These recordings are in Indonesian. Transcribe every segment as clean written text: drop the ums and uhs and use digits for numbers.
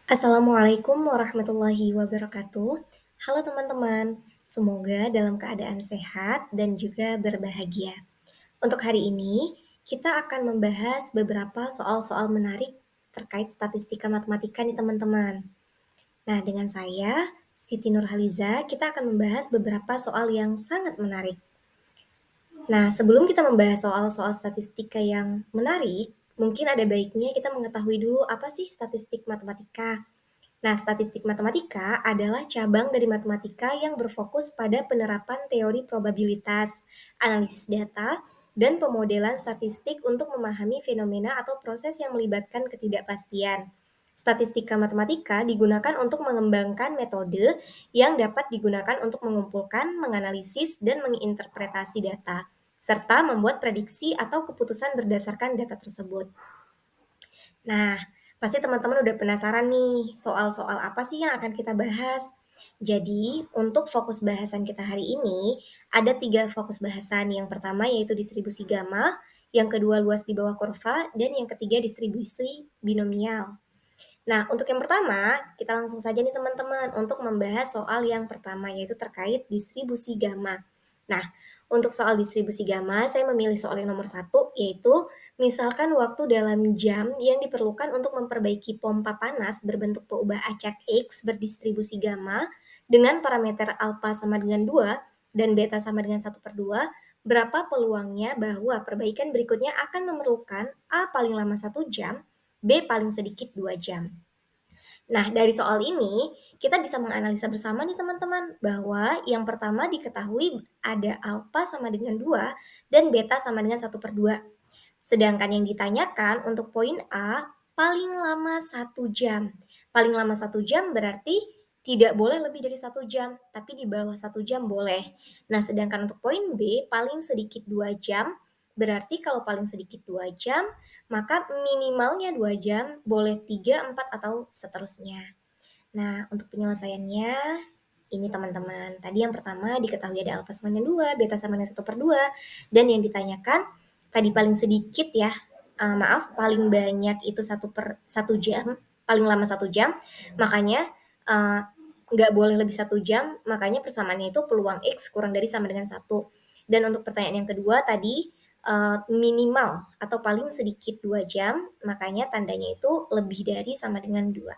Assalamualaikum warahmatullahi wabarakatuh. Halo teman-teman, semoga dalam keadaan sehat dan juga berbahagia. Untuk hari ini, kita akan membahas beberapa soal-soal menarik terkait statistika matematika nih teman-teman. Nah, dengan saya, Siti Nurhaliza, kita akan membahas beberapa soal yang sangat menarik. Nah, sebelum kita membahas soal-soal statistika yang menarik, mungkin ada baiknya kita mengetahui dulu apa sih statistik matematika. Nah, statistik matematika adalah cabang dari matematika yang berfokus pada penerapan teori probabilitas, analisis data, dan pemodelan statistik untuk memahami fenomena atau proses yang melibatkan ketidakpastian. Statistika matematika digunakan untuk mengembangkan metode yang dapat digunakan untuk mengumpulkan, menganalisis, dan menginterpretasi data, serta membuat prediksi atau keputusan berdasarkan data tersebut. Nah, pasti teman-teman udah penasaran nih, soal-soal apa sih yang akan kita bahas? Jadi, untuk fokus bahasan kita hari ini, ada 3 fokus bahasan. Yang pertama yaitu distribusi gamma, yang kedua luas di bawah kurva, dan yang ketiga distribusi binomial. Nah, untuk yang pertama, kita langsung saja nih teman-teman untuk membahas soal yang pertama, yaitu terkait distribusi gamma. Nah, untuk soal distribusi gamma, saya memilih soal yang nomor satu, yaitu misalkan waktu dalam jam yang diperlukan untuk memperbaiki pompa panas berbentuk peubah acak X berdistribusi gamma dengan parameter alpha sama dengan 2 dan beta sama dengan 1/2, berapa peluangnya bahwa perbaikan berikutnya akan memerlukan A paling lama 1 jam, B paling sedikit 2 jam. Nah, dari soal ini, kita bisa menganalisa bersama nih teman-teman, bahwa yang pertama diketahui ada alfa sama dengan 2 dan beta sama dengan 1/2. Sedangkan yang ditanyakan untuk poin A, paling lama 1 jam. Paling lama 1 jam berarti tidak boleh lebih dari 1 jam, tapi di bawah 1 jam boleh. Nah, sedangkan untuk poin B, paling sedikit 2 jam, berarti kalau paling sedikit 2 jam, maka minimalnya 2 jam, boleh 3, 4, atau seterusnya. Nah, untuk penyelesaiannya, ini teman-teman. Tadi yang pertama diketahui ada alfa sama dengan 2, beta sama dengan 1/2, dan yang ditanyakan tadi paling sedikit ya, maaf, paling banyak itu 1/1 jam, paling lama 1 jam, makanya nggak boleh lebih 1 jam, makanya persamaannya itu peluang X kurang dari sama dengan 1. Dan untuk pertanyaan yang kedua tadi, minimal atau paling sedikit 2 jam, makanya tandanya itu lebih dari sama dengan 2.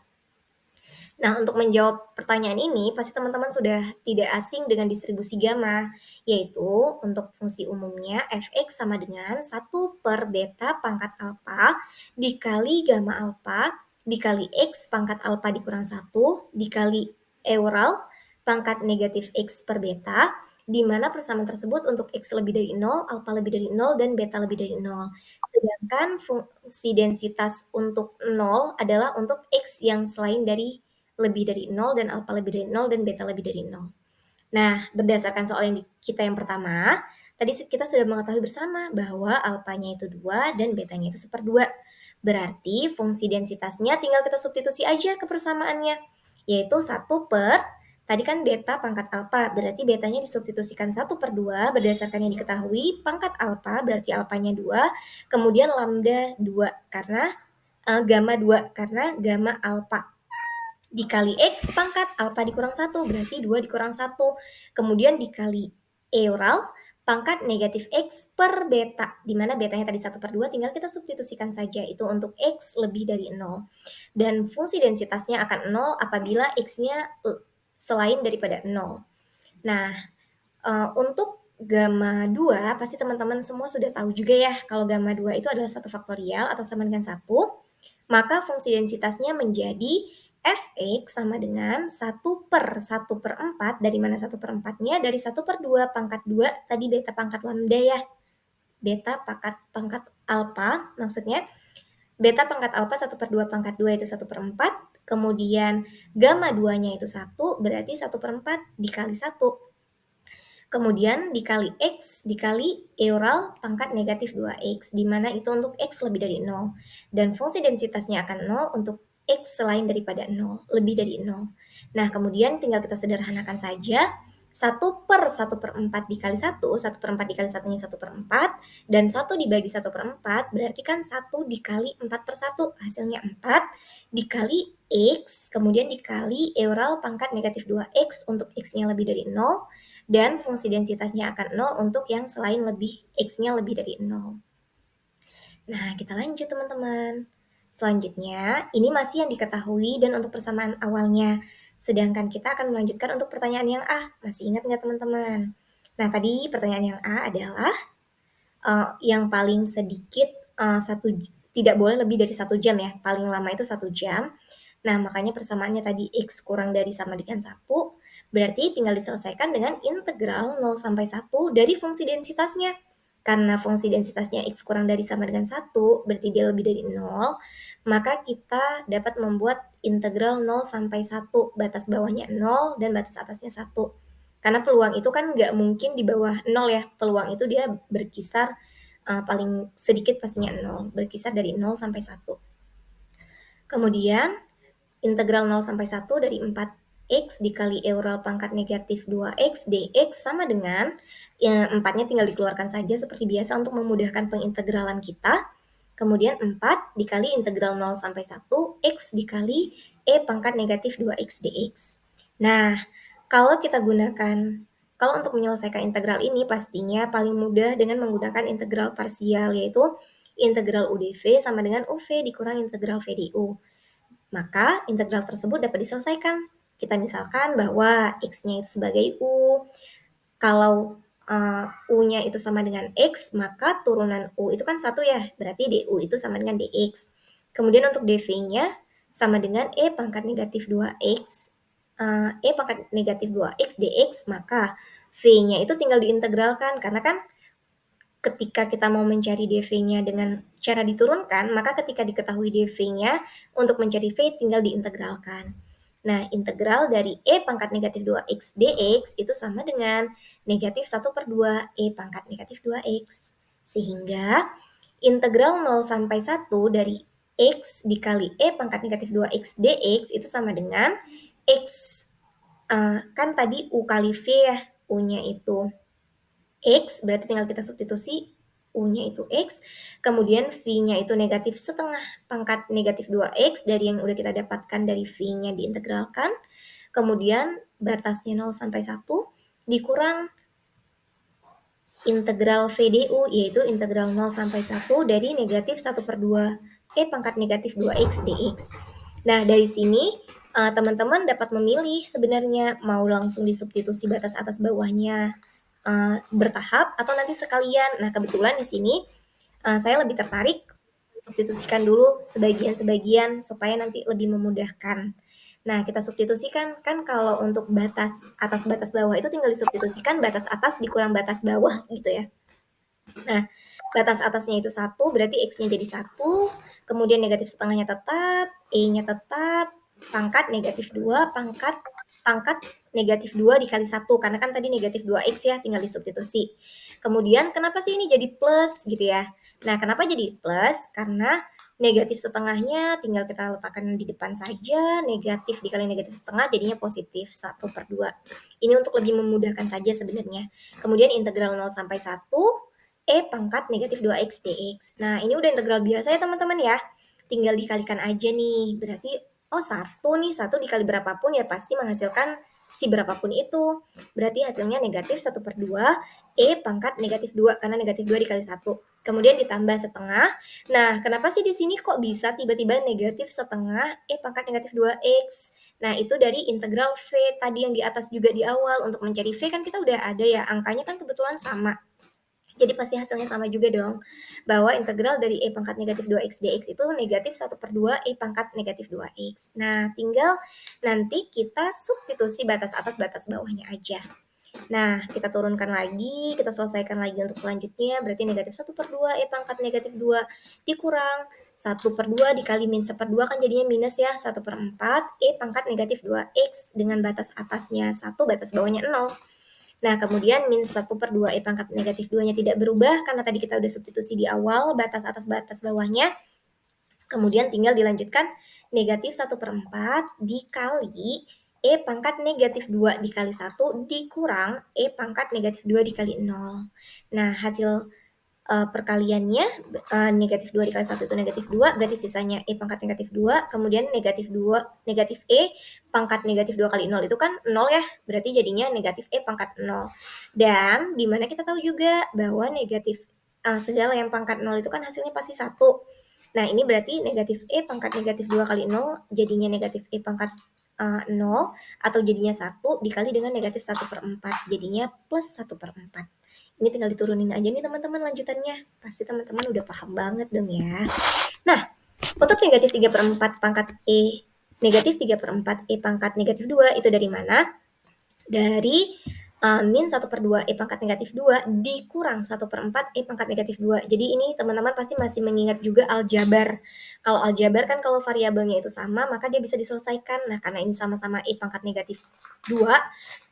Nah, untuk menjawab pertanyaan ini, pasti teman-teman sudah tidak asing dengan distribusi gamma, yaitu untuk fungsi umumnya fx sama dengan 1/beta pangkat alfa dikali gamma alfa dikali x pangkat alfa dikurang 1 dikali Eural pangkat negatif x per beta, di mana persamaan tersebut untuk x lebih dari 0, alfa lebih dari 0, dan beta lebih dari 0. Sedangkan fungsi densitas untuk 0 adalah untuk x yang selain dari lebih dari 0 dan alfa lebih dari 0 dan beta lebih dari 0. Nah, berdasarkan soal yang kita yang pertama, tadi kita sudah mengetahui bersama bahwa alfanya itu 2 dan betanya itu 1/2. Berarti fungsi densitasnya tinggal kita substitusi aja ke persamaannya, yaitu 1 per, tadi kan beta pangkat alfa, berarti betanya disubstitusikan 1/2 berdasarkan yang diketahui, pangkat alfa berarti alfanya 2, kemudian lambda 2 karena gamma 2 karena gamma alfa dikali X pangkat alfa dikurang 1, berarti 2 dikurang 1. Kemudian dikali Eural pangkat negatif X per beta, di mana betanya tadi 1/2, tinggal kita substitusikan saja, itu untuk X lebih dari 0. Dan fungsi densitasnya akan 0 apabila X-nya selain daripada 0. Nah, untuk gamma 2, pasti teman-teman semua sudah tahu juga ya, kalau gamma 2 itu adalah 1 faktorial atau sama dengan 1, maka fungsi densitasnya menjadi fx sama dengan 1/1/4, dari mana 1/4-nya? Dari 1/2 pangkat 2, tadi beta pangkat lambda ya, beta pangkat alfa maksudnya, beta pangkat alfa 1/2 pangkat 2 itu 1/4, kemudian gamma 2-nya itu 1, berarti 1/4 dikali 1. Kemudian dikali X dikali Eural pangkat negatif 2X, di mana itu untuk X lebih dari 0. Dan fungsi densitasnya akan 0 untuk X selain daripada 0, lebih dari 0. Nah, kemudian tinggal kita sederhanakan saja, 1/1/4 dikali 1, 1/4 dikali 1-nya 1/4, dan 1 dibagi 1/4, berarti kan 1 dikali 4/1, hasilnya 4, dikali X, kemudian dikali eural pangkat negatif 2X untuk X-nya lebih dari 0, dan fungsi densitasnya akan 0 untuk yang selain X-nya lebih dari 0. Nah, kita lanjut teman-teman. Selanjutnya, ini masih yang diketahui dan untuk persamaan awalnya. Sedangkan kita akan melanjutkan untuk pertanyaan yang A. Masih ingat nggak teman-teman? Nah, tadi pertanyaan yang A adalah yang paling sedikit tidak boleh lebih dari 1 jam ya. Paling lama itu 1 jam. Nah, makanya persamaannya tadi X kurang dari sama dengan 1, berarti tinggal diselesaikan dengan integral 0 sampai 1 dari fungsi densitasnya. Karena fungsi densitasnya X kurang dari sama dengan 1, berarti dia lebih dari 0, maka kita dapat membuat integral 0 sampai 1, batas bawahnya 0 dan batas atasnya 1. Karena peluang itu kan nggak mungkin di bawah 0 ya, peluang itu dia berkisar paling sedikit pastinya 0, berkisar dari 0 sampai 1. Kemudian integral 0 sampai 1 dari 4x dikali eural pangkat negatif 2x dx sama dengan, ya 4-nya tinggal dikeluarkan saja seperti biasa untuk memudahkan pengintegralan kita. Kemudian 4 dikali integral 0 sampai 1 x dikali e pangkat negatif 2x dx. Nah, kalau untuk menyelesaikan integral ini pastinya paling mudah dengan menggunakan integral parsial, yaitu integral UdV sama dengan UV dikurang integral VdU. Maka integral tersebut dapat diselesaikan. Kita misalkan bahwa X-nya itu sebagai U. Kalau U-nya itu sama dengan X, maka turunan U itu kan 1 ya, berarti DU itu sama dengan DX. Kemudian untuk DV-nya sama dengan E pangkat negatif 2X, E pangkat negatif 2X dx, maka V-nya itu tinggal diintegralkan, karena kan ketika kita mau mencari dv-nya dengan cara diturunkan, maka ketika diketahui dv-nya, untuk mencari v tinggal diintegralkan. Nah, integral dari e pangkat negatif 2x dx itu sama dengan negatif 1/2 e pangkat negatif 2x. Sehingga integral 0 sampai 1 dari x dikali e pangkat negatif 2x dx itu sama dengan x, kan tadi u kali v ya, u-nya itu X, berarti tinggal kita substitusi U-nya itu X, kemudian V-nya itu negatif setengah pangkat negatif 2X dari yang udah kita dapatkan dari V-nya diintegralkan, kemudian batasnya 0 sampai 1, dikurang integral VdU, yaitu integral 0 sampai 1 dari negatif 1/2 E pangkat negatif 2X dx. Nah, dari sini teman-teman dapat memilih sebenarnya mau langsung disubstitusi batas atas bawahnya bertahap atau nanti sekalian. Nah, kebetulan di sini saya lebih tertarik substitusikan dulu sebagian-sebagian supaya nanti lebih memudahkan. Nah, kita substitusikan, kan kalau untuk batas atas batas bawah itu tinggal disubstitusikan batas atas dikurang batas bawah gitu ya. Nah, batas atasnya itu 1, berarti X-nya jadi 1, kemudian negatif setengahnya tetap, E-nya tetap, pangkat negatif 2, pangkat negatif 2 dikali 1, karena kan tadi negatif 2X ya, tinggal disubstitusi. Kemudian kenapa sih ini jadi plus gitu ya? Nah, kenapa jadi plus? Karena negatif setengahnya tinggal kita letakkan di depan saja, negatif dikali negatif setengah jadinya positif 1/2. Ini untuk lebih memudahkan saja sebenarnya. Kemudian integral 0 sampai 1, E pangkat negatif 2X dx. Nah, ini udah integral biasa ya teman-teman ya. Tinggal dikalikan aja nih. Berarti, 1 dikali berapapun ya pasti menghasilkan si berapapun itu. Berarti hasilnya negatif 1/2 E pangkat negatif 2, karena negatif 2 dikali 1. Kemudian ditambah setengah. Nah, kenapa sih di sini kok bisa tiba-tiba negatif setengah E pangkat negatif 2X? Nah, itu dari integral V tadi yang di atas juga di awal. Untuk mencari V kan kita udah ada ya, angkanya kan kebetulan sama. Jadi pasti hasilnya sama juga dong, bahwa integral dari E pangkat negatif 2X dx itu negatif 1/2 E pangkat negatif 2X. Nah, tinggal nanti kita substitusi batas atas batas bawahnya aja. Nah, kita turunkan lagi, kita selesaikan lagi untuk selanjutnya, berarti negatif 1/2 E pangkat negatif 2 dikurang 1/2 dikali min 1/2 kan jadinya minus ya, 1/4 E pangkat negatif 2X dengan batas atasnya 1, batas bawahnya 0. Nah, kemudian min 1/2 E pangkat negatif 2-nya tidak berubah, karena tadi kita udah substitusi di awal, batas atas batas bawahnya. Kemudian tinggal dilanjutkan negatif 1/4 dikali E pangkat negatif 2 dikali 1 dikurang E pangkat negatif 2 dikali 0. Nah, hasil perkaliannya negatif 2 dikali 1 itu negatif 2, berarti sisanya E pangkat negatif 2, kemudian negatif 2, negatif E pangkat negatif 2 kali 0 itu kan 0 ya, berarti jadinya negatif E pangkat 0. Dan dimana kita tahu juga bahwa negatif segala yang pangkat 0 itu kan hasilnya pasti 1. Nah ini berarti negatif E pangkat negatif 2 kali 0 jadinya negatif E pangkat 0 atau jadinya 1 dikali dengan negatif 1/4, jadinya plus 1/4. Ini tinggal diturunin aja nih teman-teman lanjutannya. Pasti teman-teman udah paham banget dong ya. Nah, untuk negatif 3/4 pangkat E, negatif 3/4 E pangkat negatif 2 itu dari mana? Dari min 1/2 E pangkat negatif 2 dikurang 1/4 E pangkat negatif 2. Jadi ini teman-teman pasti masih mengingat juga aljabar. Kalau aljabar kan kalau variabelnya itu sama, maka dia bisa diselesaikan. Nah, karena ini sama-sama E pangkat negatif 2,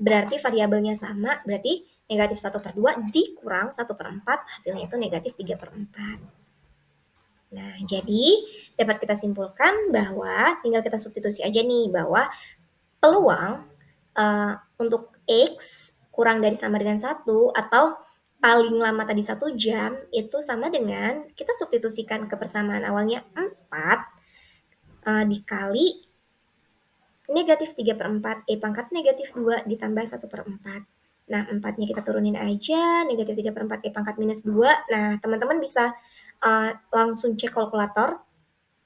berarti variabelnya sama, berarti negatif 1/2 dikurang 1/4, hasilnya itu negatif 3/4. Nah, jadi dapat kita simpulkan bahwa tinggal kita substitusi aja nih, bahwa peluang untuk X kurang dari sama dengan 1 atau paling lama tadi 1 jam itu sama dengan kita substitusikan ke persamaan awalnya 4 dikali negatif 3/4 E pangkat negatif 2 ditambah 1/4. Nah, 4-nya kita turunin aja, negatif 3/4 E pangkat minus 2. Nah, teman-teman bisa langsung cek kalkulator.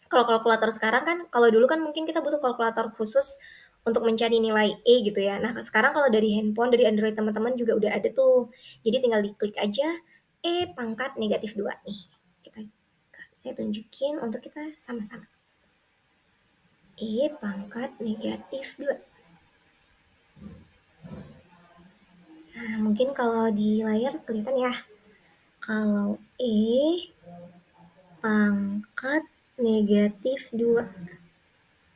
Kalau kalkulator sekarang kan, kalau dulu kan mungkin kita butuh kalkulator khusus untuk mencari nilai E gitu ya. Nah, sekarang kalau dari handphone, dari Android teman-teman juga udah ada tuh. Jadi tinggal diklik aja E pangkat negatif 2 nih. Saya tunjukin untuk kita sama-sama. E pangkat negatif 2. Nah, mungkin kalau di layar kelihatan ya. Kalau E pangkat negatif 2.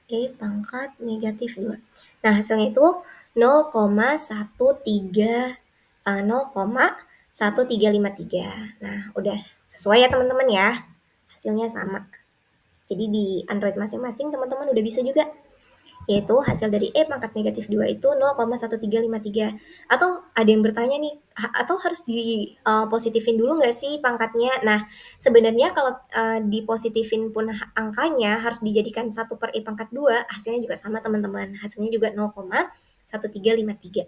E pangkat negatif 2. Nah, hasilnya itu 0,1353. Nah, udah sesuai ya teman-teman ya. Hasilnya sama. Jadi di Android masing-masing teman-teman udah bisa juga. Yaitu hasil dari E pangkat negatif 2 itu 0,1353. Atau ada yang bertanya nih, atau harus dipositifin dulu nggak sih pangkatnya? Nah, sebenarnya kalau dipositifin pun angkanya harus dijadikan 1 per E pangkat 2, hasilnya juga sama teman-teman. Hasilnya juga 0,1353.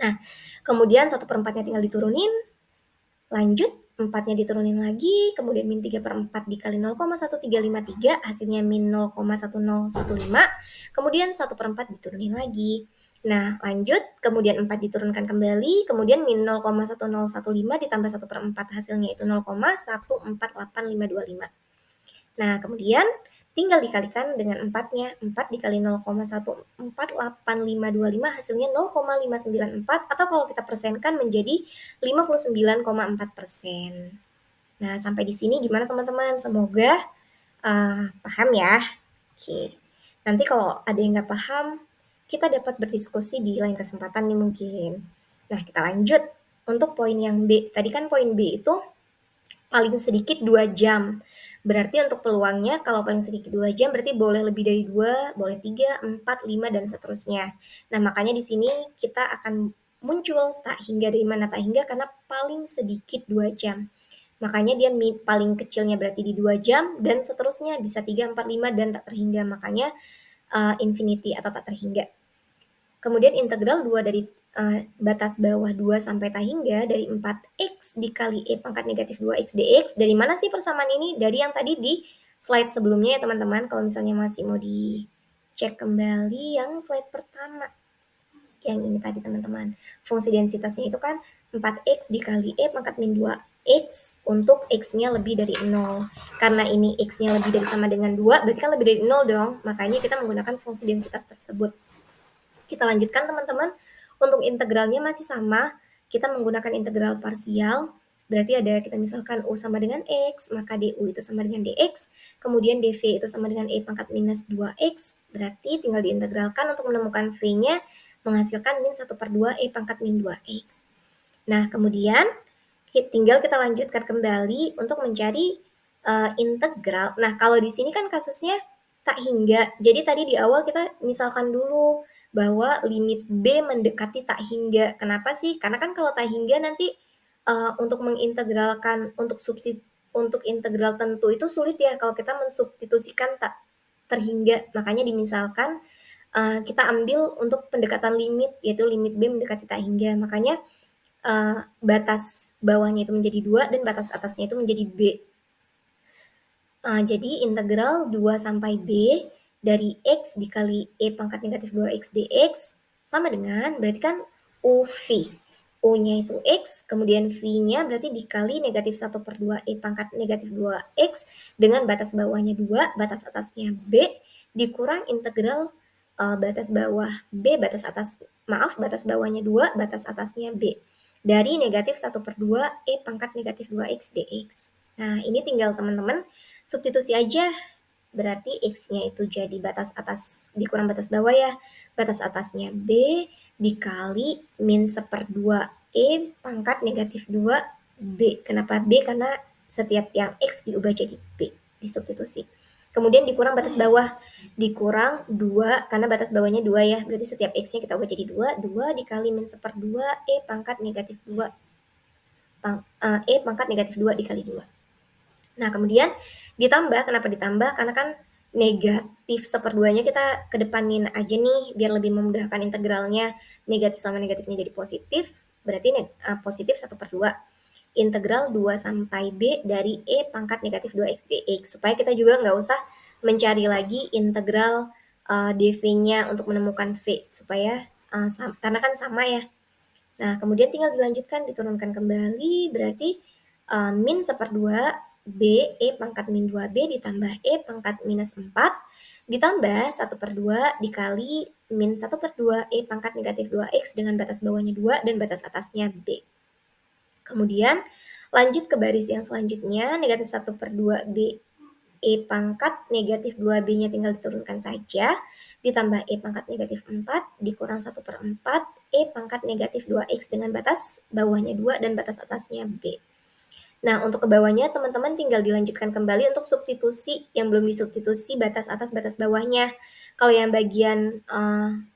Nah, kemudian 1/4-nya tinggal diturunin, lanjut 4-nya diturunin lagi, kemudian min 3/4 dikali 0,1353, hasilnya min 0,1015, kemudian 1/4 diturunin lagi. Nah, lanjut, kemudian 4 diturunkan kembali, kemudian min 0,1015 ditambah 1/4, hasilnya itu 0,148525. Nah, kemudian tinggal dikalikan dengan 4-nya. 4 dikali 0,148525 hasilnya 0,594 atau kalau kita persenkan menjadi 59,4%. Nah, sampai di sini gimana teman-teman? Semoga paham ya. Oke. Nanti kalau ada yang nggak paham, kita dapat berdiskusi di lain kesempatan nih mungkin. Nah, kita lanjut. Untuk poin yang B, tadi kan poin B itu paling sedikit 2 jam. Berarti untuk peluangnya kalau paling sedikit 2 jam berarti boleh lebih dari 2, boleh 3, 4, 5, dan seterusnya. Nah, makanya di sini kita akan muncul tak hingga dari mana tak hingga karena paling sedikit 2 jam. Makanya dia paling kecilnya berarti di 2 jam dan seterusnya bisa 3, 4, 5, dan tak terhingga. Makanya infinity atau tak terhingga. Kemudian integral 2 dari batas bawah 2 sampai tak hingga dari 4x dikali E pangkat negatif 2x dx. Dari mana sih persamaan ini? Dari yang tadi di slide sebelumnya ya teman-teman. Kalau misalnya masih mau dicek kembali yang slide pertama. Yang ini tadi teman-teman. Fungsi densitasnya itu kan 4x dikali E pangkat min 2x untuk x-nya lebih dari 0. Karena ini x-nya lebih dari sama dengan 2, berarti kan lebih dari 0 dong. Makanya kita menggunakan fungsi densitas tersebut. Kita lanjutkan teman-teman. Untuk integralnya masih sama. Kita menggunakan integral parsial. Berarti ada kita misalkan U sama dengan X, maka DU itu sama dengan DX. Kemudian DV itu sama dengan E pangkat minus 2X. Berarti tinggal diintegralkan untuk menemukan V-nya menghasilkan min 1/2 E pangkat min 2X. Nah, kemudian tinggal kita lanjutkan kembali untuk mencari integral. Nah, kalau di sini kan kasusnya tak hingga. Jadi tadi di awal kita misalkan dulu bahwa limit B mendekati tak hingga. Kenapa sih? Karena kan kalau tak hingga nanti untuk mengintegralkan untuk integral tentu itu sulit ya kalau kita mensubstitusikan tak terhingga. Makanya dimisalkan kita ambil untuk pendekatan limit, yaitu limit B mendekati tak hingga. Makanya batas bawahnya itu menjadi 2 dan batas atasnya itu menjadi B. Jadi integral 2 sampai B dari X dikali E pangkat negatif 2X dx sama dengan, berarti kan UV. U-nya itu X, kemudian V-nya berarti dikali negatif 1 per 2 E pangkat negatif 2X dengan batas bawahnya 2, batas atasnya B, dikurang integral batas bawah B, batas bawahnya 2, batas atasnya B. Dari negatif 1 per 2 E pangkat negatif 2X dx. Nah, ini tinggal teman-teman substitusi aja, berarti X-nya itu jadi batas atas dikurang batas bawah ya, batas atasnya B dikali min 1/2 E pangkat negatif 2 B. Kenapa B? Karena setiap yang X diubah jadi B, disubstitusi. Kemudian dikurang batas bawah, dikurang 2, karena batas bawahnya 2 ya, berarti setiap X-nya kita ubah jadi 2, 2 dikali min 1/2 E pangkat negatif 2, E pangkat negatif 2 dikali 2. Nah, kemudian ditambah, kenapa ditambah? Karena kan negatif 1/2-nya kita kedepanin aja nih, biar lebih memudahkan integralnya. Negatif sama negatifnya jadi positif, berarti positif 1/2. Integral 2 sampai B dari E pangkat negatif 2X dx. Supaya kita juga nggak usah mencari lagi integral dv-nya untuk menemukan V. Supaya, karena kan sama ya. Nah, kemudian tinggal dilanjutkan, diturunkan kembali, berarti min 1/2 B E pangkat min 2B ditambah E pangkat minus 4 ditambah 1/2 dikali min 1/2 E pangkat negatif 2X dengan batas bawahnya 2 dan batas atasnya B. Kemudian lanjut ke baris yang selanjutnya, negatif 1/2 B E pangkat negatif 2B-nya tinggal diturunkan saja, ditambah E pangkat negatif 4, dikurang 1/4, E pangkat negatif 2X dengan batas bawahnya 2 dan batas atasnya B. Nah, untuk ke bawahnya teman-teman tinggal dilanjutkan kembali untuk substitusi yang belum disubstitusi batas atas, batas bawahnya. Kalau yang bagian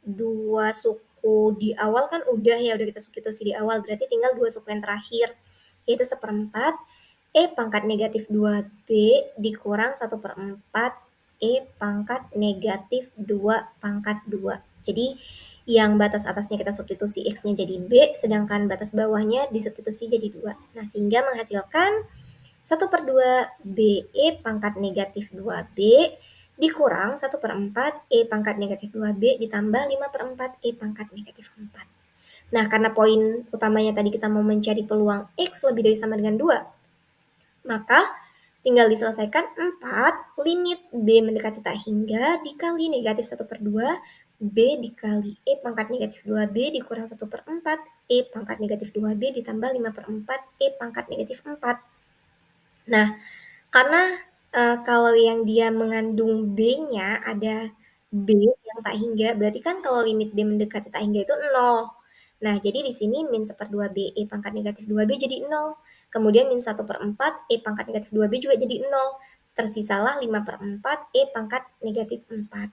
2 suku di awal kan udah ya, udah kita substitusi di awal, berarti tinggal 2 suku yang terakhir, yaitu 1/4 E pangkat negatif 2B dikurang 1/4 E pangkat negatif 2 pangkat 2. Jadi yang batas atasnya kita substitusi X-nya jadi B, sedangkan batas bawahnya disubstitusi jadi 2. Nah, sehingga menghasilkan 1/2 BE pangkat negatif 2B dikurang 1/4 E pangkat negatif 2B ditambah 5/4 E pangkat negatif 4. Nah, karena poin utamanya tadi kita mau mencari peluang X lebih dari sama dengan 2, maka tinggal diselesaikan 4 limit B mendekati tak hingga dikali negatif 1/2 B dikali E pangkat negatif 2B dikurang 1/4 E pangkat negatif 2B ditambah 5/4 E pangkat negatif 4. Nah, karena kalau yang dia mengandung B-nya ada B yang tak hingga, berarti kan kalau limit B mendekati tak hingga itu 0. Nah, jadi di sini min 1/2 B E pangkat negatif 2B jadi 0. Kemudian min 1/4 E pangkat negatif 2B juga jadi 0. Tersisalah 5/4 E pangkat negatif 4.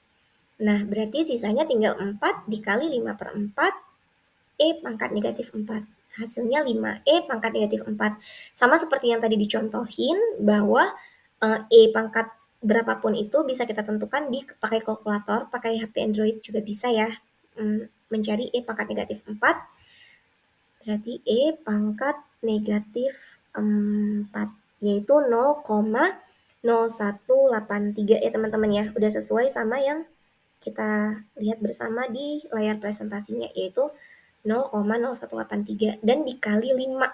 Nah, berarti sisanya tinggal 4 dikali 5/4 E pangkat negatif 4. Hasilnya 5E pangkat negatif 4. Sama seperti yang tadi dicontohin, bahwa E pangkat berapapun itu bisa kita tentukan pakai kalkulator, pakai HP Android juga bisa ya. Mencari E pangkat negatif 4, berarti E pangkat negatif 4, yaitu 0,0183 ya teman-teman ya. Udah sesuai sama yang kita lihat bersama di layar presentasinya, yaitu 0,0183 dan dikali 5.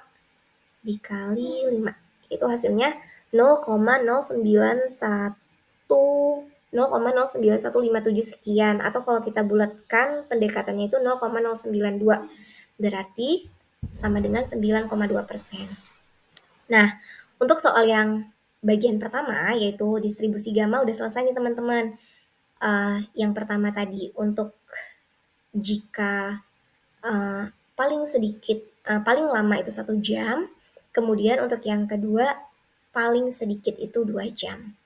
Dikali 5. Itu hasilnya 0,09157 sekian, atau kalau kita bulatkan pendekatannya itu 0,092. Berarti sama dengan 9,2%. Nah, untuk soal yang bagian pertama yaitu distribusi gamma udah selesai nih teman-teman. Yang pertama tadi untuk jika paling lama itu 1 jam, kemudian untuk yang kedua paling sedikit itu 2 jam.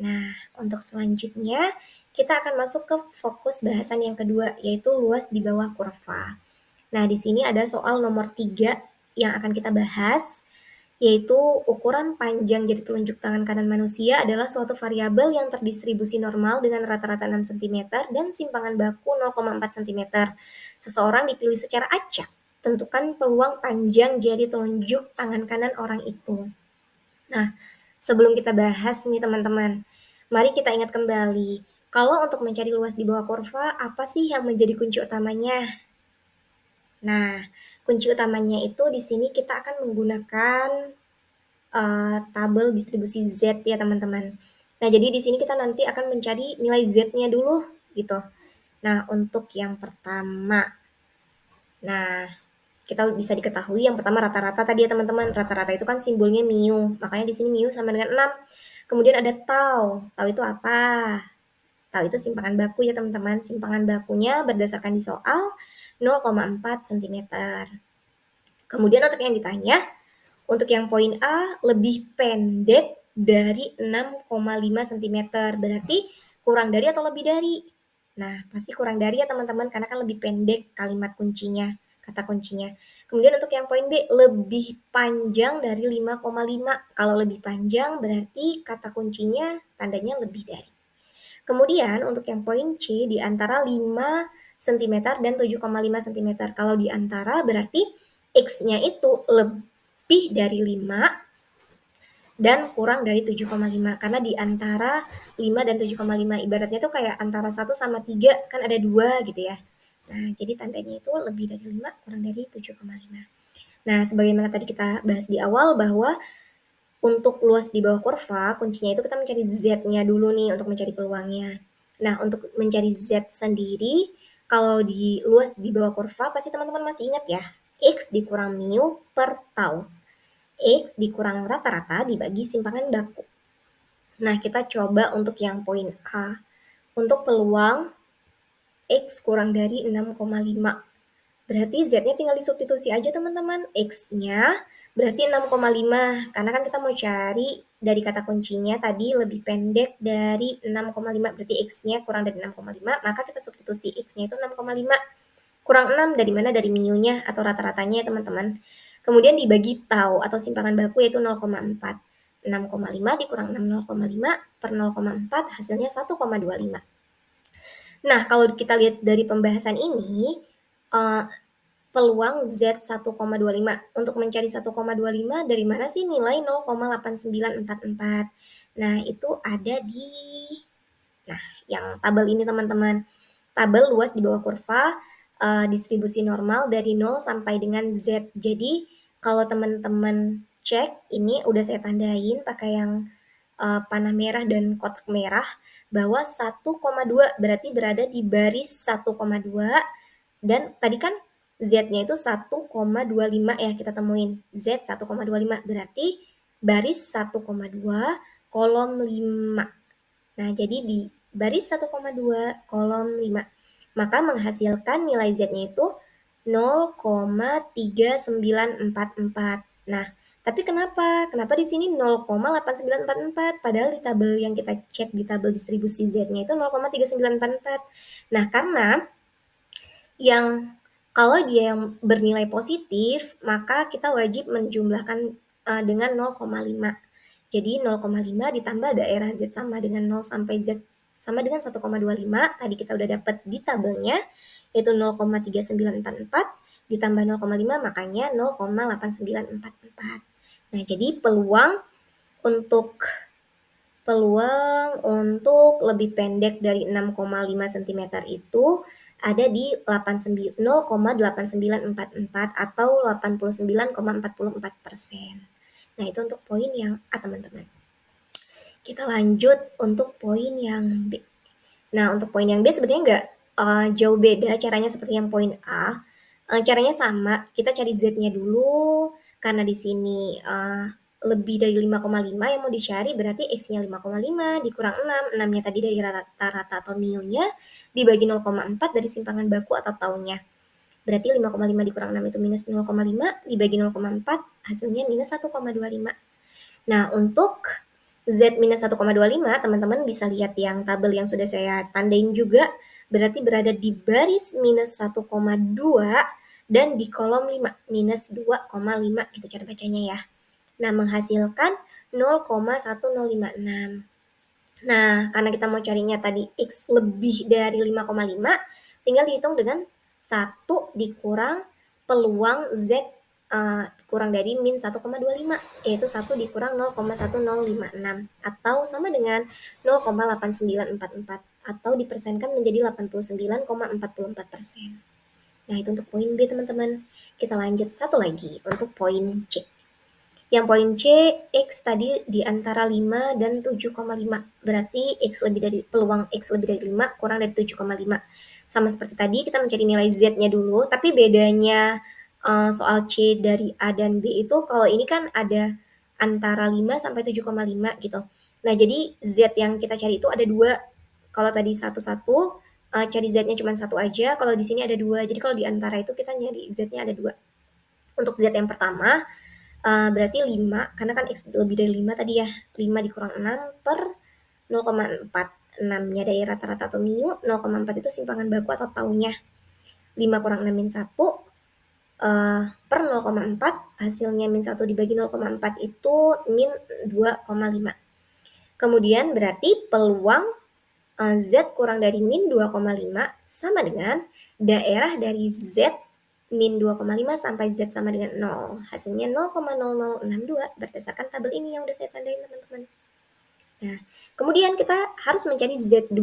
Nah, untuk selanjutnya kita akan masuk ke fokus bahasan yang kedua, yaitu luas di bawah kurva. Nah, di sini ada soal nomor 3 yang akan kita bahas, yaitu ukuran panjang jari telunjuk tangan kanan manusia adalah suatu variabel yang terdistribusi normal dengan rata-rata 6 cm dan simpangan baku 0,4 cm. Seseorang dipilih secara acak. Tentukan peluang panjang jari telunjuk tangan kanan orang itu. Nah, sebelum kita bahas nih teman-teman, mari kita ingat kembali, kalau untuk mencari luas di bawah kurva, apa sih yang menjadi kunci utamanya? Nah, kunci utamanya itu di sini kita akan menggunakan tabel distribusi Z ya teman-teman. Nah, jadi di sini kita nanti akan mencari nilai Z-nya dulu gitu. Nah, untuk yang pertama, nah kita bisa diketahui yang pertama rata-rata tadi ya teman-teman. Rata-rata itu kan simbolnya mu, makanya di sini mu sama dengan 6. Kemudian ada tau. Tau itu apa? Tau itu simpangan baku ya teman-teman. Simpangan bakunya berdasarkan di soal 0,4 cm. Kemudian untuk yang ditanya, untuk yang poin A lebih pendek dari 6,5 cm, berarti kurang dari atau lebih dari? Nah, pasti kurang dari ya teman-teman, karena kan lebih pendek kalimat kuncinya, kata kuncinya. Kemudian untuk yang poin B, lebih panjang dari 5,5. Kalau lebih panjang berarti kata kuncinya tandanya lebih dari. Kemudian untuk yang poin C, di antara 5 cm dan 7,5 cm. Kalau di antara berarti X-nya itu lebih dari 5 dan kurang dari 7,5. Karena di antara 5 dan 7,5 ibaratnya tuh kayak antara 1 sama 3 kan ada 2 gitu ya. Nah, jadi tandanya itu lebih dari 5 kurang dari 7,5. Nah, sebagaimana tadi kita bahas di awal bahwa untuk luas di bawah kurva, kuncinya itu kita mencari Z-nya dulu nih untuk mencari peluangnya. Nah, untuk mencari Z sendiri, kalau di luas di bawah kurva, pasti teman-teman masih ingat ya, X dikurang mu per tau. X dikurang rata-rata dibagi simpangan baku. Nah, kita coba untuk yang poin A. Untuk peluang X kurang dari 6,5. Berarti Z-nya tinggal disubstitusi aja teman-teman. X-nya berarti 6,5. Karena kan kita mau cari dari kata kuncinya tadi lebih pendek dari 6,5. Berarti X-nya kurang dari 6,5. Maka kita substitusi X-nya itu 6,5. Kurang 6 dari mana? Dari mu-nya atau rata-ratanya ya teman-teman. Kemudian dibagi tau atau simpangan baku yaitu 0,4. 6,5 dikurang 6 0,5 per 0,4 hasilnya 1,25. Nah, kalau kita lihat dari pembahasan ini, peluang Z 1,25. Untuk mencari 1,25 dari mana sih nilai 0,8944? Nah, itu ada di yang tabel ini teman-teman. Tabel luas di bawah kurva, distribusi normal dari 0 sampai dengan Z. Jadi, kalau teman-teman cek, ini udah saya tandain pakai yang panah merah dan kotak merah, bahwa 1,2 berarti berada di baris 1,2, dan tadi kan Z-nya itu 1,25 ya kita temuin. Z 1,25 berarti baris 1,2 kolom 5. Nah, jadi di baris 1,2 kolom 5. Maka menghasilkan nilai Z-nya itu 0,3944. Nah, tapi kenapa? Kenapa di sini 0,8944? Padahal di tabel yang kita cek di tabel distribusi Z-nya itu 0,3944. Nah, karena yang kalau dia yang bernilai positif, maka kita wajib menjumlahkan dengan 0,5. Jadi 0,5 ditambah daerah Z sama dengan 0 sampai Z sama dengan 1,25. Tadi kita udah dapat di tabelnya, yaitu 0,3944 ditambah 0,5 makanya 0,8944. Nah, jadi peluang untuk lebih pendek dari 6,5 cm itu ada di 0,8944 atau 89,44%. Nah, itu untuk poin yang A, teman-teman. Kita lanjut untuk poin yang B. Nah, untuk poin yang B sebenarnya nggak jauh beda caranya seperti yang poin A. Caranya sama, kita cari Z-nya dulu, karena di sini lebih dari 5,5 yang mau dicari, berarti X-nya 5,5 dikurang 6, 6-nya tadi dari rata-rata atau mu-nya, dibagi 0,4 dari simpangan baku atau taunya. Berarti 5,5 dikurang 6 itu minus 0,5, dibagi 0,4, hasilnya minus 1,25. Nah, untuk Z minus 1,25, teman-teman bisa lihat yang tabel yang sudah saya tandain juga, berarti berada di baris minus 1,2 dan di kolom 5, minus 2,5 gitu cara bacanya ya. Nah, menghasilkan 0,1056. Nah, karena kita mau carinya tadi X lebih dari 5,5, tinggal dihitung dengan 1 dikurang peluang Z kurang dari min 1,25, yaitu 1 dikurang 0,1056, atau sama dengan 0,8944, atau dipersenkan menjadi 89,44%. Nah, itu untuk poin B, teman-teman. Kita lanjut satu lagi untuk poin C. Yang poin C, X tadi di antara 5 dan 7,5. Berarti peluang X lebih dari 5 kurang dari 7,5. Sama seperti tadi, kita mencari nilai Z-nya dulu, tapi bedanya soal C dari A dan B itu kalau ini kan ada antara 5 sampai 7,5 gitu. Nah, jadi Z yang kita cari itu ada 2. Kalau tadi satu-satu, cari Z-nya cuma 1 aja, kalau di sini ada 2. Jadi kalau di antara itu kita nyari Z-nya ada 2. Untuk Z yang pertama, berarti 5, karena kan X lebih dari 5 tadi ya, 5 dikurang 6 per 0,4. 6-nya dari rata-rata atau mu, 0,4 itu simpangan baku atau taunya. 5 kurang 6 min 1, per 0,4, hasilnya min 1 dibagi 0,4 itu min 2,5. Kemudian berarti peluang Z kurang dari min 2,5 sama dengan daerah dari Z min 2,5 sampai Z sama dengan 0. Hasilnya 0,0062 berdasarkan tabel ini yang udah saya tandain, teman-teman. Nah, kemudian kita harus mencari Z2.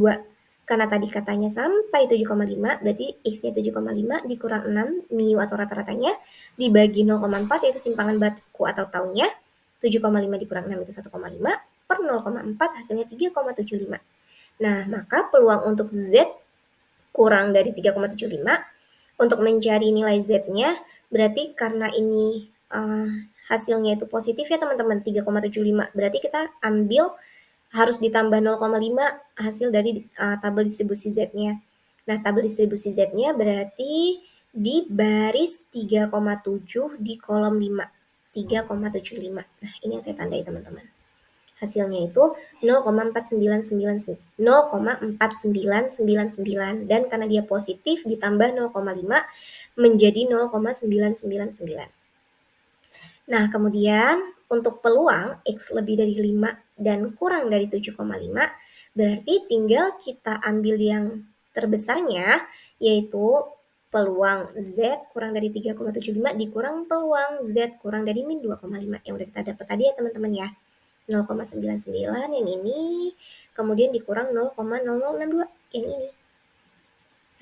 Karena tadi katanya sampai 7,5, berarti X-nya 7,5 dikurang 6, mu atau rata-ratanya, dibagi 0,4, yaitu simpangan baku atau taunya. 7,5 dikurang 6 itu 1,5, per 0,4 hasilnya 3,75. Nah, maka peluang untuk Z kurang dari 3,75, untuk mencari nilai Z-nya, berarti karena ini hasilnya itu positif ya teman-teman, 3,75. Berarti kita ambil harus ditambah 0,5 hasil dari tabel distribusi Z-nya. Nah, tabel distribusi Z-nya berarti di baris 3,7 di kolom 5. 3,75. Nah, ini yang saya tandai teman-teman. Hasilnya itu 0,4999 dan karena dia positif ditambah 0,5 menjadi 0,999. Nah, kemudian untuk peluang X lebih dari 5 dan kurang dari 7,5, berarti tinggal kita ambil yang terbesarnya, yaitu peluang Z kurang dari 3,75 dikurang peluang Z kurang dari min 2,5 yang udah kita dapat tadi ya teman-teman ya. 0,99 yang ini, kemudian dikurang 0,0062 yang ini.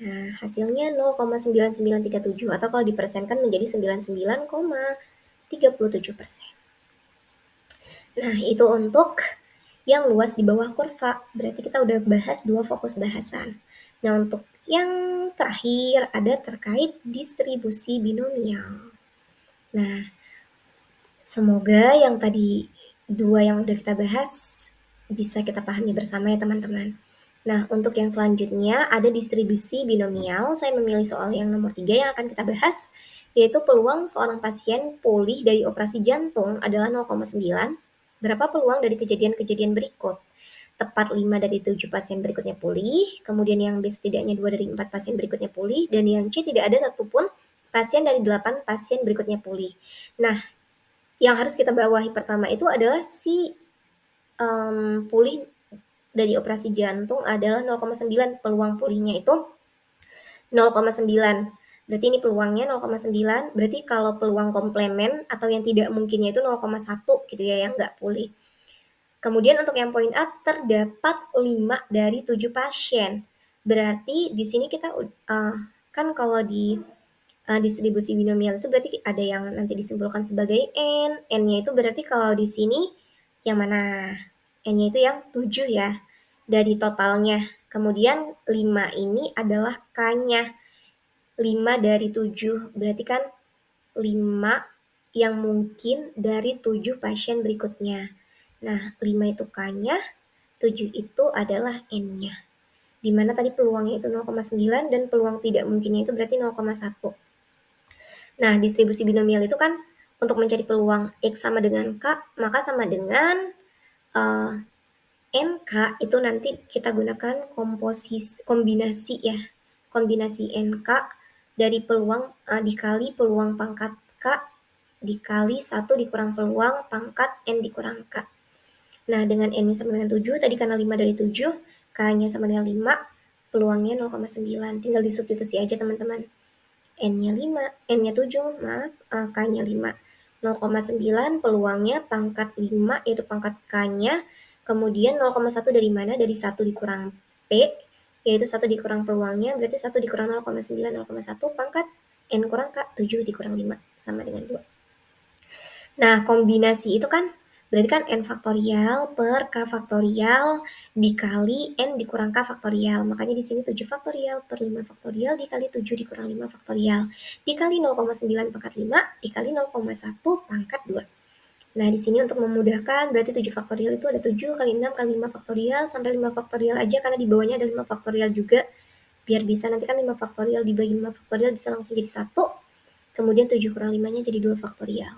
Nah, hasilnya 0,9937 atau kalau dipersenkan menjadi 99,37%. Nah, itu untuk yang luas di bawah kurva. Berarti kita udah bahas 2 fokus bahasan. Nah, untuk yang terakhir ada terkait distribusi binomial. Nah, semoga yang tadi 2 yang udah kita bahas bisa kita pahami bersama ya teman-teman. Nah, untuk yang selanjutnya ada distribusi binomial. Saya memilih soal yang nomor 3 yang akan kita bahas, yaitu peluang seorang pasien pulih dari operasi jantung adalah 0,9. Berapa peluang dari kejadian-kejadian berikut? Tepat 5 dari 7 pasien berikutnya pulih, kemudian yang B setidaknya 2 dari 4 pasien berikutnya pulih, dan yang C tidak ada satupun pasien dari 8 pasien berikutnya pulih. Nah, yang harus kita bawahi pertama itu adalah si pulih dari operasi jantung adalah 0,9, peluang pulihnya itu 0,9. Berarti ini peluangnya 0,9, berarti kalau peluang komplemen atau yang tidak mungkinnya itu 0,1 gitu ya, yang nggak pulih. Kemudian untuk yang poin A, terdapat 5 dari 7 pasien. Berarti di sini kita kan kalau di distribusi binomial itu berarti ada yang nanti disimpulkan sebagai N. N-nya itu berarti kalau di sini yang mana? N-nya itu yang 7 ya, dari totalnya. Kemudian 5 ini adalah K-nya. 5 dari 7, berarti kan 5 yang mungkin dari 7 pasien berikutnya. Nah, 5 itu K-nya, 7 itu adalah N-nya. Dimana tadi peluangnya itu 0,9 dan peluang tidak mungkinnya itu berarti 0,1. Nah, distribusi binomial itu kan untuk mencari peluang X sama dengan K, maka sama dengan NK itu nanti kita gunakan kombinasi ya. Kombinasi NK dari peluang dikali peluang pangkat K dikali 1 dikurang peluang pangkat N dikurang K. Nah, dengan N-nya sama dengan 7, tadi karena 5 dari 7, K-nya sama dengan 5, peluangnya 0,9. Tinggal disubstitusi aja teman-teman. N-nya 5, N-nya 7, maaf, K-nya 5. 0,9 peluangnya pangkat 5, yaitu pangkat K-nya. Kemudian 0,1 dari mana? Dari 1 dikurang P, yaitu 1 dikurang peluangnya, berarti 1 dikurang 0,9, 0,1 pangkat N kurang K, 7 dikurang 5, sama dengan 2. Nah, kombinasi itu kan berarti kan N faktorial per K faktorial dikali N dikurang K faktorial. Makanya di sini 7 faktorial per 5 faktorial dikali 7 dikurang 5 faktorial. Dikali 0,9 pangkat 5 dikali 0,1 pangkat 2. Nah, di sini untuk memudahkan berarti 7 faktorial itu ada 7 kali 6 kali 5 faktorial sampai 5 faktorial aja karena di bawahnya ada 5 faktorial juga. Biar bisa nanti kan 5 faktorial dibagi 5 faktorial bisa langsung jadi 1. Kemudian 7 kurang 5-nya jadi 2 faktorial.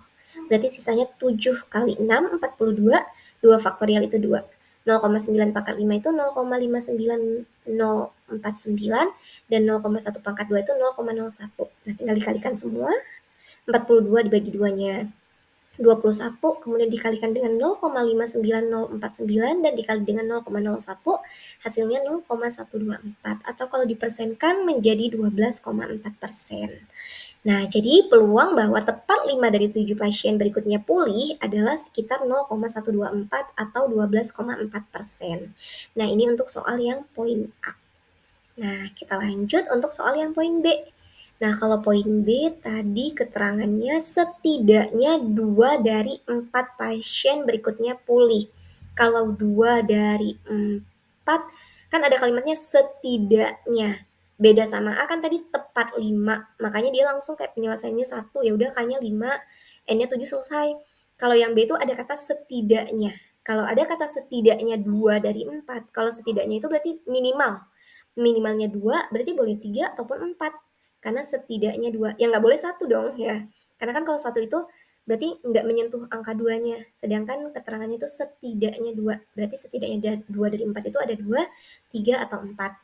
Berarti sisanya 7 kali 6, 42. 2 faktorial itu 2. 0,9 pangkat 5 itu 0,59049 dan 0,1 pangkat 2 itu 0,01. Nah, tinggal dikalikan semua. 42 dibagi 2-nya 21, kemudian dikalikan dengan 0,59049 dan dikali dengan 0,01, hasilnya 0,124 atau kalau dipersenkan menjadi 12,4%. Nah, jadi peluang bahwa tepat 5 dari 7 pasien berikutnya pulih adalah sekitar 0,124 atau 12,4%. Nah, ini untuk soal yang poin A. Nah, kita lanjut untuk soal yang poin B. Nah, kalau poin B tadi keterangannya setidaknya 2 dari 4 pasien berikutnya pulih. Kalau 2 dari 4, kan ada kalimatnya setidaknya. Beda sama A kan tadi tepat 5, makanya dia langsung kayak penyelesaiannya 1, ya udah K-nya 5, N-nya 7 selesai. Kalau yang B itu ada kata setidaknya. Kalau ada kata setidaknya 2 dari 4, kalau setidaknya itu berarti minimal. Minimalnya 2 berarti boleh 3 ataupun 4. Karena setidaknya 2. Ya nggak boleh 1 dong ya. Karena kan kalau 1 itu berarti nggak menyentuh angka 2-nya. Sedangkan keterangannya itu setidaknya 2. Berarti setidaknya 2 dari 4 itu ada 2, 3, atau 4.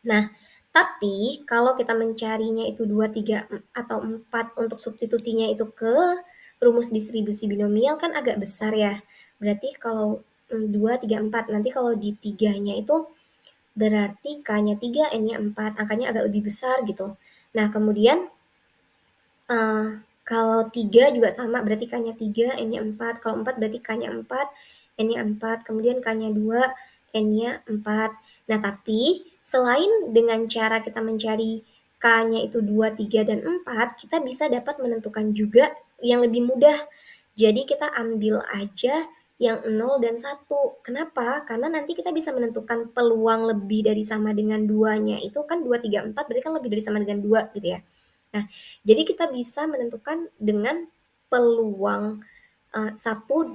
Nah, tapi kalau kita mencarinya itu 2, 3, atau 4 untuk substitusinya itu ke rumus distribusi binomial kan agak besar ya. Berarti kalau 2, 3, 4. Nanti kalau di 3-nya itu berarti K-nya 3, N-nya 4. Angkanya agak lebih besar gitu. Nah, kemudian kalau 3 juga sama, berarti K-nya 3, N-nya 4. Kalau 4 berarti K-nya 4, N-nya 4. Kemudian K-nya 2, N-nya 4. Nah, tapi selain dengan cara kita mencari K-nya itu 2, 3, dan 4, kita bisa dapat menentukan juga yang lebih mudah. Jadi kita ambil aja yang 0 dan 1. Kenapa? Karena nanti kita bisa menentukan peluang lebih dari sama dengan 2-nya. Itu kan 2, 3, 4 berarti kan lebih dari sama dengan 2 gitu ya. Nah, jadi kita bisa menentukan dengan peluang 1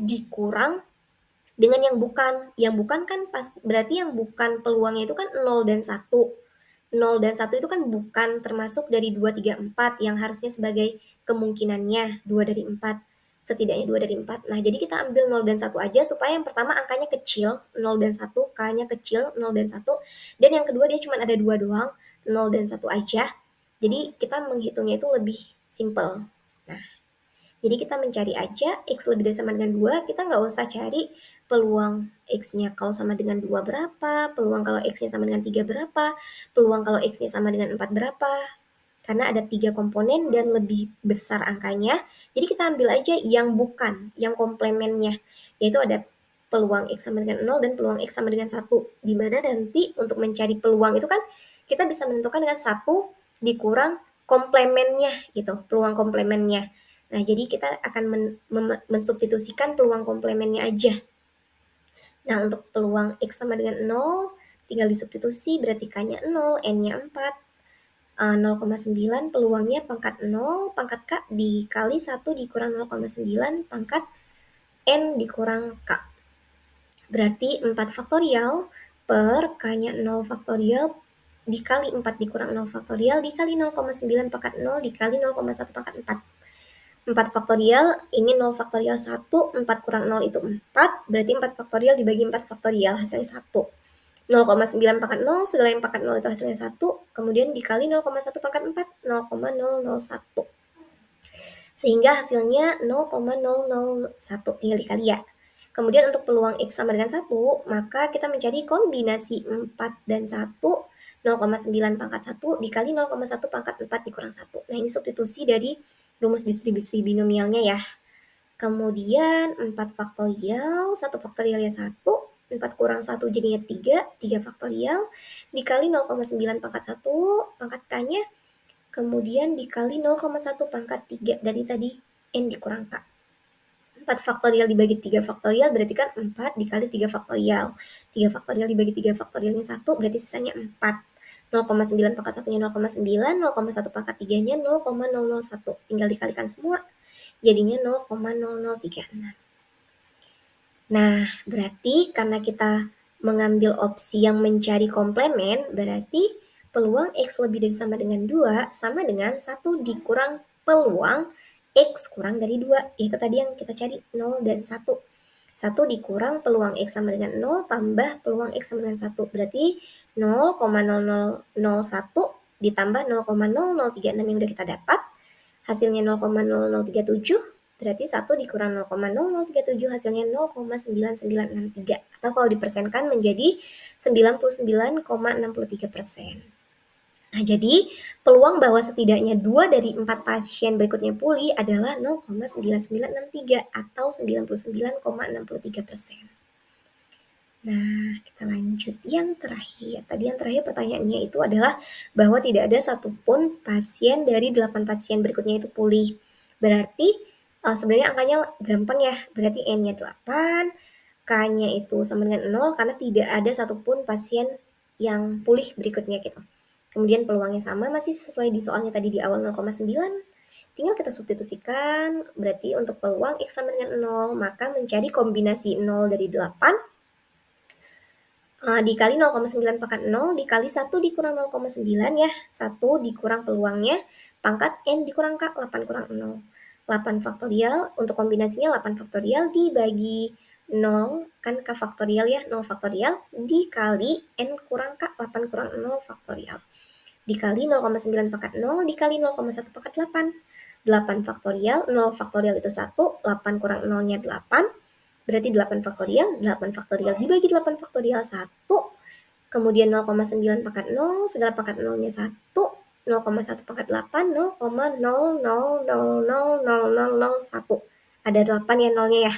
dikurang dengan yang bukan. Yang bukan kan berarti yang bukan peluangnya itu kan 0 dan 1. 0 dan 1 itu kan bukan termasuk dari 2, 3, 4 yang harusnya sebagai kemungkinannya 2 dari 4. Setidaknya 2 dari 4. Nah, jadi kita ambil 0 dan 1 aja supaya yang pertama angkanya kecil, 0 dan 1, K-nya kecil, 0 dan 1. Dan yang kedua dia cuma ada 2 doang, 0 dan 1 aja. Jadi kita menghitungnya itu lebih simple. Nah, jadi kita mencari aja X lebih dari sama dengan 2, kita nggak usah cari peluang X-nya kalau sama dengan 2 berapa, peluang kalau X-nya sama dengan 3 berapa, peluang kalau X-nya sama dengan 4 berapa. Karena ada 3 komponen dan lebih besar angkanya, jadi kita ambil aja yang bukan, yang komplemennya, yaitu ada peluang X sama dengan 0 dan peluang X sama dengan 1. Di mana nanti untuk mencari peluang itu kan kita bisa menentukan dengan 1 dikurang komplemennya gitu, peluang komplemennya. Nah, jadi kita akan mensubstitusikan peluang komplemennya aja. Nah, untuk peluang X sama dengan 0, tinggal disubstitusi, berarti K-nya 0, N-nya 4. 0,9 peluangnya pangkat 0, pangkat K dikali 1 dikurang 0,9 pangkat N dikurang K. Berarti 4 faktorial per K-nya 0 faktorial dikali 4 dikurang 0 faktorial dikali 0,9 pangkat 0 dikali 0,1 pangkat 4. 4 faktorial, ini 0 faktorial 1, 4 kurang 0 itu 4, berarti 4 faktorial dibagi 4 faktorial, hasilnya 1. 0,9 pangkat 0, segala yang pangkat 0 itu hasilnya 1, kemudian dikali 0,1 pangkat 4, 0,001. Sehingga hasilnya 0,001, tinggal dikali ya. Kemudian untuk peluang X sama dengan 1, maka kita mencari kombinasi 4 dan 1, 0,9 pangkat 1 dikali 0,1 pangkat 4 dikurang 1. Nah, ini substitusi dari rumus distribusi binomialnya ya. Kemudian 4 faktorial, 1 faktorialnya 1, 4 kurang 1 jadinya 3, 3 faktorial, dikali 0,9 pangkat 1, pangkat K-nya, kemudian dikali 0,1 pangkat 3, dari tadi N dikurang K. 4 faktorial dibagi 3 faktorial berarti kan 4 dikali 3 faktorial. 3 faktorial dibagi 3 faktorialnya 1 berarti sisanya 4. 0,9 pangkat 1-nya 0,9, 0,1 pangkat 3-nya 0,001. Tinggal dikalikan semua, jadinya 0,0036. Nah, berarti karena kita mengambil opsi yang mencari komplemen, berarti peluang X lebih dari sama dengan 2 sama dengan 1 dikurang peluang X kurang dari 2. Itu tadi yang kita cari, 0 dan 1. 1 dikurang peluang X sama dengan 0 tambah peluang X sama dengan 1. Berarti 0,0001 ditambah 0,0036 yang udah kita dapat. Hasilnya 0,0037. Berarti 1 dikurang 0,0037 hasilnya 0,9963. Atau kalau dipersenkan menjadi 99,63%. Nah, jadi peluang bahwa setidaknya 2 dari 4 pasien berikutnya pulih adalah 0,9963 atau 99,63%. Nah, kita lanjut yang terakhir. Tadi yang terakhir pertanyaannya itu adalah bahwa tidak ada satupun pasien dari 8 pasien berikutnya itu pulih. Berarti sebenarnya angkanya gampang ya. Berarti N-nya 8, K-nya itu sama dengan 0 karena tidak ada satupun pasien yang pulih berikutnya gitu. Kemudian peluangnya sama, masih sesuai di soalnya tadi di awal 0,9. Tinggal kita substitusikan, berarti untuk peluang X sama dengan 0, maka mencari kombinasi 0 dari 8, dikali 0,9 pangkat 0 dikali 1 dikurang 0,9 ya. 1 dikurang peluangnya, pangkat N dikurang K, 8 kurang 0. 8 faktorial, untuk kombinasinya 8 faktorial dibagi 0, kan K faktorial ya, 0 faktorial, dikali N kurang K, 8 kurang 0 faktorial. Dikali 0,9 pangkat 0, dikali 0,1 pangkat 8. 8 faktorial, 0 faktorial itu 1, 8 kurang 0-nya 8, berarti 8 faktorial, 8 faktorial dibagi 8 faktorial 1, kemudian 0,9 pangkat 0, segala pangkat 0-nya 1, 0,1 pangkat 8, 0,00000001. Ada 8 ya nolnya ya.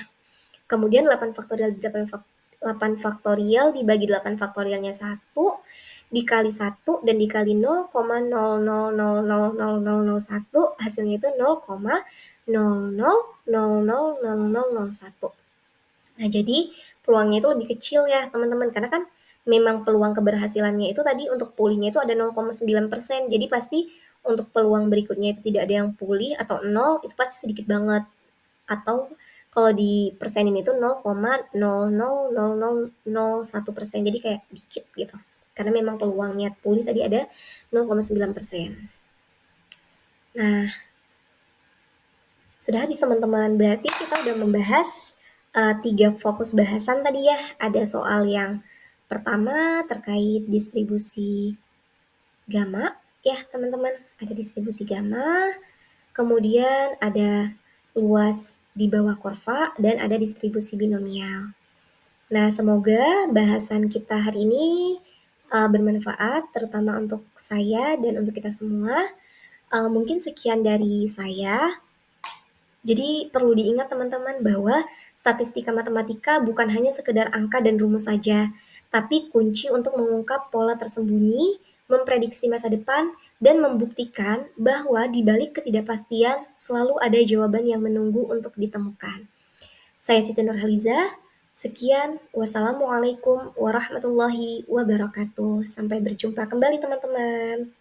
Kemudian 8 faktorial dibagi 8 faktorialnya 1, dikali 1 dan dikali 0,00000001, hasilnya itu 0,00000001. Nah, jadi peluangnya itu lebih kecil ya teman-teman, karena kan memang peluang keberhasilannya itu tadi untuk pulihnya itu ada 0,9%. Jadi pasti untuk peluang berikutnya itu tidak ada yang pulih atau 0, itu pasti sedikit banget. Atau kalau di persenin itu 0,000001%, jadi kayak dikit gitu. Karena memang peluangnya pulih tadi ada 0,9%. Nah, sudah habis teman-teman, berarti kita udah membahas 3 fokus bahasan tadi ya. Ada soal yang pertama terkait distribusi gamma ya teman-teman, ada distribusi gamma, kemudian ada luas di bawah kurva, dan ada distribusi binomial. Nah, semoga bahasan kita hari ini bermanfaat, terutama untuk saya dan untuk kita semua. Mungkin sekian dari saya. Jadi perlu diingat teman-teman bahwa statistika matematika bukan hanya sekedar angka dan rumus saja, tapi kunci untuk mengungkap pola tersembunyi, memprediksi masa depan, dan membuktikan bahwa di balik ketidakpastian selalu ada jawaban yang menunggu untuk ditemukan. Saya Siti Nurhaliza, sekian, wassalamualaikum warahmatullahi wabarakatuh. Sampai berjumpa kembali teman-teman.